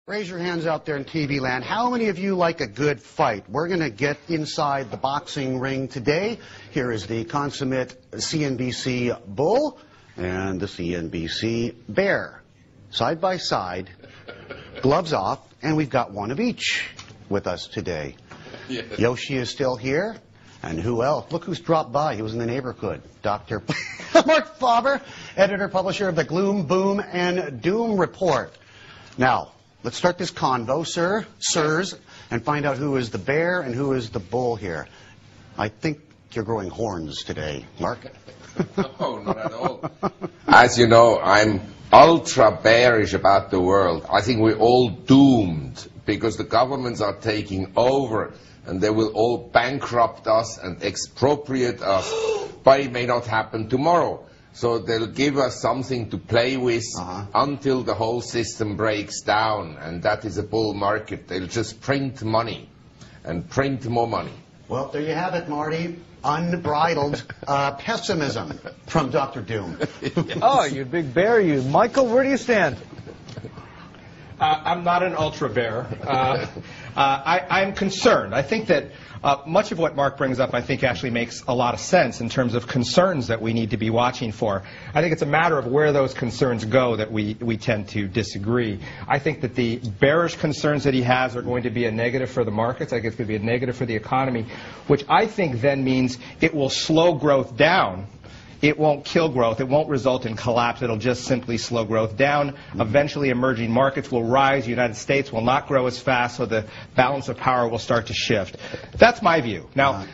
Raise your hands out there in TV land. How many of you like a good fight? We're going to get inside the boxing ring today. Here is the consummate CNBC bull and the CNBC bear. Side by side, gloves off, and we've got one of each with us today. Yes. Yoshi is still here. And who else? Look who's dropped by. He was in the neighborhood. Dr. Marc Faber, editor, publisher of the Gloom, Boom, and Doom Report. Now, let's start this convo, sirs, and find out who is the bear and who is the bull here. I think you're growing horns today, Mark. No, not at all. As you know, I'm ultra bearish about the world. I think we're all doomed because the governments are taking over and they will all bankrupt us and expropriate us, but it may not happen tomorrow. So they'll give us something to play with until the whole system breaks down, and that is a bull market. They'll just print money and print more money. Well, there you have it, Marty. Unbridled pessimism from Dr. Doom. Oh, you big bear, you. Michael, where do you stand? I'm not an ultra bear. I'm concerned. I think that much of what Mark brings up, I think, actually makes a lot of sense in terms of concerns that we need to be watching for. I think it's a matter of where those concerns go that we tend to disagree. I think that the bearish concerns that he has are going to be a negative for the markets. I think it's going to be a negative for the economy, which I think then means it will slow growth down. It won't kill growth. It won't result in collapse. It'll just simply slow growth down. Eventually, emerging markets will rise. The United States will not grow as fast, so the balance of power will start to shift. That's my view. Now,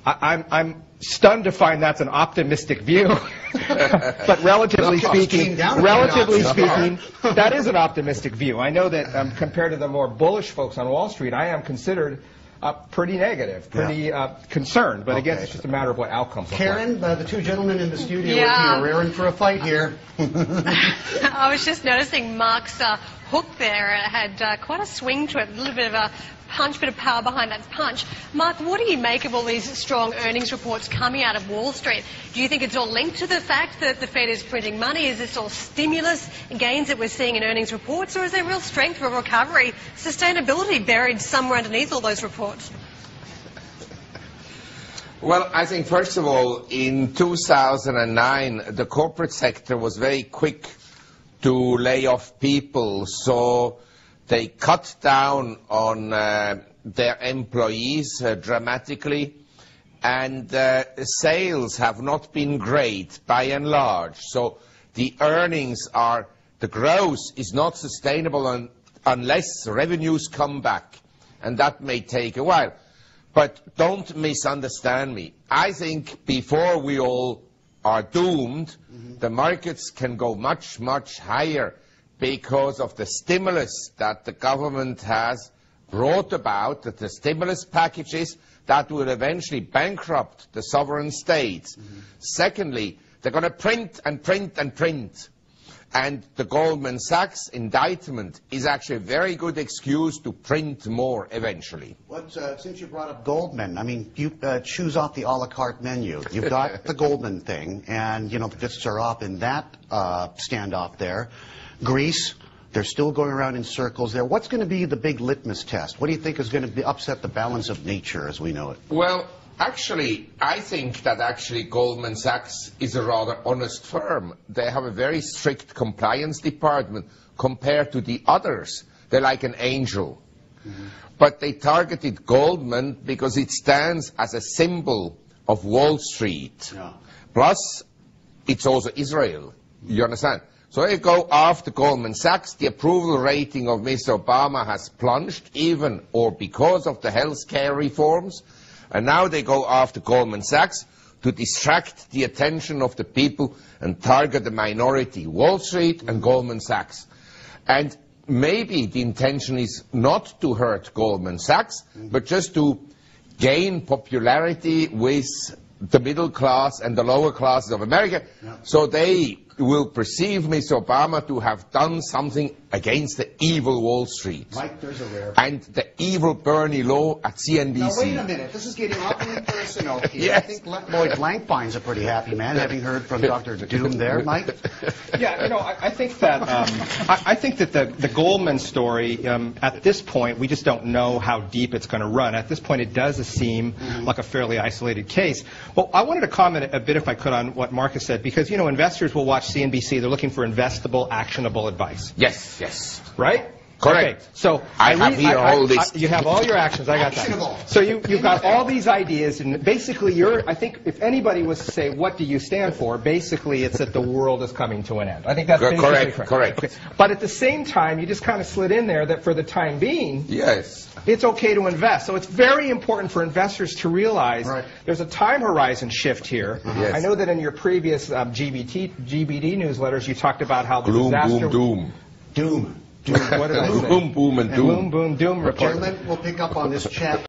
I'm stunned to find that's an optimistic view. But relatively speaking, that is an optimistic view. I know that compared to the more bullish folks on Wall Street, I am considered pretty negative, pretty concerned. But again, it's just a matter of what outcomes look like. Karen, the two gentlemen in the studio with you are raring for a fight here. I was just noticing Mark's hook there had quite a swing to it, a little bit of a punch, bit of power behind that punch. Mark, what do you make of all these strong earnings reports coming out of Wall Street? Do you think it's all linked to the fact that the Fed is printing money? Is this all stimulus gains that we're seeing in earnings reports, or is there real strength for recovery, sustainability buried somewhere underneath all those reports? Well, I think, first of all, in 2009, the corporate sector was very quick to lay off people, so they cut down on their employees dramatically, and sales have not been great by and large. So the the growth is not sustainable unless revenues come back, and that may take a while. But don't misunderstand me. I think before we all are doomed, the markets can go much, much higher, because of the stimulus that the government has brought about, that the stimulus packages that will eventually bankrupt the sovereign states. Secondly, they're going to print and print and print. And the Goldman Sachs indictment is actually a very good excuse to print more eventually. Since you brought up Goldman, I mean, you choose off the a la carte menu. You've got the Goldman thing, and, you know, the fists are off in that standoff there. Greece, they're still going around in circles there. What's going to be the big litmus test? What do you think is going to upset the balance of nature as we know it? Well, actually, I think that Goldman Sachs is a rather honest firm. They have a very strict compliance department compared to the others. They're like an angel. But they targeted Goldman because it stands as a symbol of Wall Street. Plus, it's also Israel. You understand? So they go after Goldman Sachs. The approval rating of Mr. Obama has plunged, even or because of the health care reforms. And now they go after Goldman Sachs to distract the attention of the people and target the minority, Wall Street and Goldman Sachs. And maybe the intention is not to hurt Goldman Sachs, but just to gain popularity with the middle class and the lower classes of America. So they will perceive Mr. Obama to have done something against the evil Wall Street. Mike, there's a rare. And the evil Bernie Law at CNBC. Now, wait a minute. This is getting awfully personal here. Yes. I think Lloyd Blankfein's a pretty happy man, having heard from Dr. Doom there. Mike? Yeah, I think that the Goldman story, at this point, we just don't know how deep it's going to run. At this point, it does seem like a fairly isolated case. Well, I wanted to comment a bit, if I could, on what Mark has said, because, investors will watch CNBC. They're looking for investable, actionable advice. Yes. Right? Correct. Okay. So I have here all this. You have all your actions. I got that. So you've got all these ideas, and basically, I think if anybody was to say, what do you stand for? Basically, it's that the world is coming to an end. I think that's basically correct. Okay. But at the same time, you just kind of slid in there that for the time being, yes, it's okay to invest. So it's very important for investors to realize there's a time horizon shift here. Yes. I know that in your previous GBD newsletters, you talked about how the gloom, disaster... boom, doom. Doom. What did I say? Boom, boom, and doom. Boom, boom, doom report. Gentlemen, we'll pick up on this chat